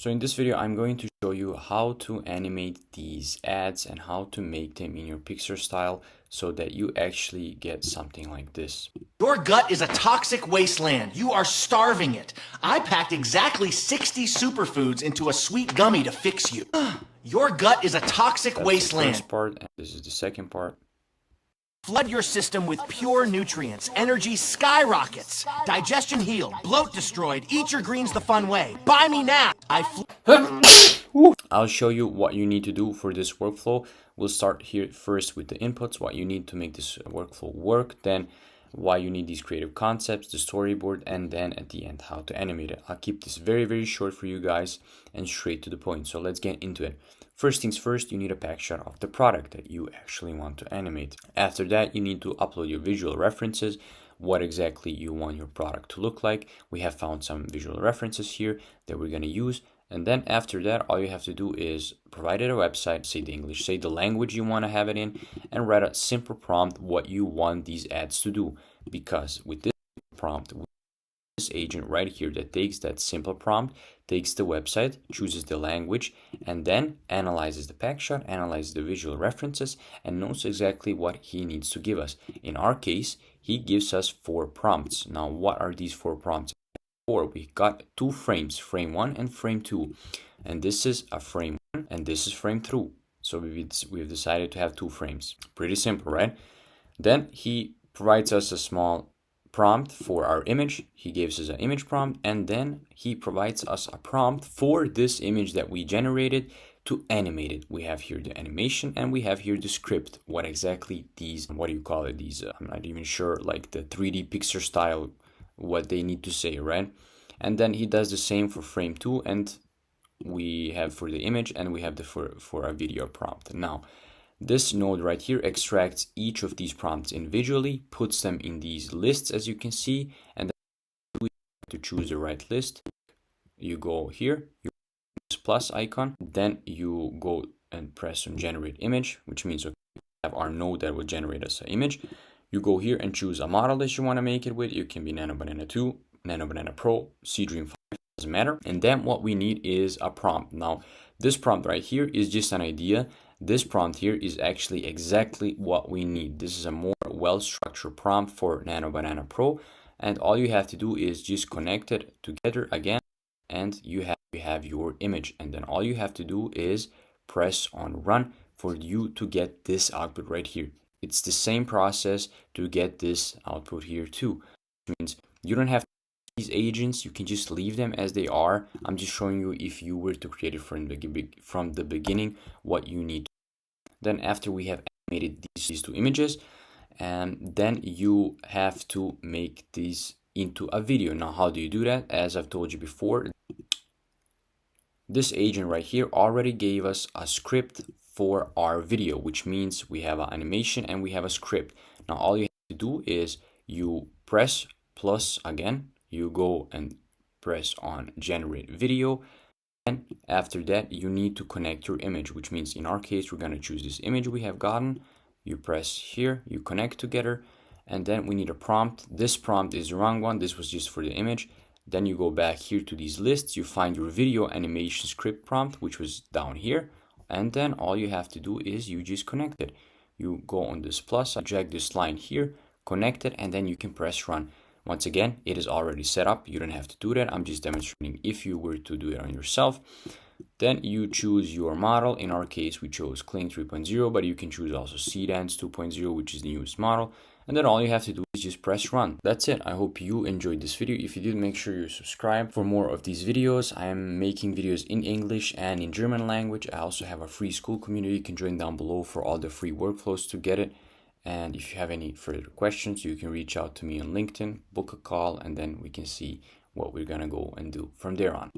So in this video, I'm going to show you how to animate these ads and how to make them in your Pixar style so that you actually get something like this. Your gut is a toxic wasteland. You are starving it. I packed exactly 60 superfoods into a sweet gummy to fix you. Your gut is a toxic wasteland. That's the first part, and this is the second part. Flood your system with pure nutrients. Energy skyrockets. Digestion healed. Bloat destroyed. Eat your greens the fun way. Buy me now. I'll show you what you need to do for this workflow. We'll start here first with the inputs, what you need to make this workflow work, then why you need these creative concepts, the storyboard, and then at the end, how to animate it. I'll keep this very, very short for you guys and straight to the point. So let's get into it. First things first, you need a pack shot of the product that you actually want to animate. After that, you need to upload your visual references, what exactly you want your product to look like. We have found some visual references here that we're going to use. And then after that, all you have to do is provide it a website, say the English, say the language you want to have it in, and write a simple prompt what you want these ads to do. Because with this prompt, this agent right here that takes that simple prompt, takes the website, chooses the language, and then analyzes the pack shot, analyzes the visual references, and knows exactly what he needs to give us. In our case, he gives us 4 prompts. Now, what are these 4 prompts? We got 2 frames, frame 1 and frame 2, and this is a frame 1 and this is frame 2. So we've decided to have 2 frames. Pretty simple, right? Then he provides us a small prompt for our image. He gives us an image prompt, and then he provides us a prompt for this image that we generated to animate it. We have here the animation and we have here the script. What exactly these, what do you call it? These, I'm not even sure, like the 3D Pixar style, what they need to say, right? And then he does the same for frame 2, and we have for the image, and we have the for a video prompt. Now this node right here extracts each of these prompts individually, puts them in these lists as you can see, and then to choose the right list, you go here, you press plus icon, then you go and press on generate image, which means we have our node that will generate us an image. You go here and choose a model that you want to make it with. You can be Nano Banana 2, Nano Banana Pro, Dream 5, doesn't matter. And then what we need is a prompt. Now, this prompt right here is just an idea. This prompt here is actually exactly what we need. This is a more well-structured prompt for Nano Banana Pro. And all you have to do is just connect it together again, and you have your image. And then all you have to do is press on run for you to get this output right here. It's the same process to get this output here too. Which means you don't have these agents, you can just leave them as they are. I'm just showing you if you were to create it from the beginning, what you need. Then after we have animated these 2 images, and then you have to make these into a video. Now, how do you do that? As I've told you before, this agent right here already gave us a script for our video, which means we have an animation and we have a script. Now all you have to do is you press plus again, you go and press on generate video, and after that you need to connect your image, which means in our case we're going to choose this image we have gotten. You press here, you connect together, and then we need a prompt. This prompt is the wrong one, this was just for the image. Then you go back here to these lists, you find your video animation script prompt, which was down here. And then all you have to do is you just connect it. You go on this plus, drag this line here, connect it, and then you can press run. Once again, it is already set up. You don't have to do that. I'm just demonstrating if you were to do it on yourself. Then you choose your model. In our case, we chose Kling 3.0, but you can choose also Seedance 2.0, which is the newest model. And then all you have to do is just press run. That's it. I hope you enjoyed this video. If you did, make sure you subscribe for more of these videos. I am making videos in English and in German language. I also have a free school community. You can join down below for all the free workflows to get it. And if you have any further questions, you can reach out to me on LinkedIn, book a call, and then we can see what we're gonna go and do from there on.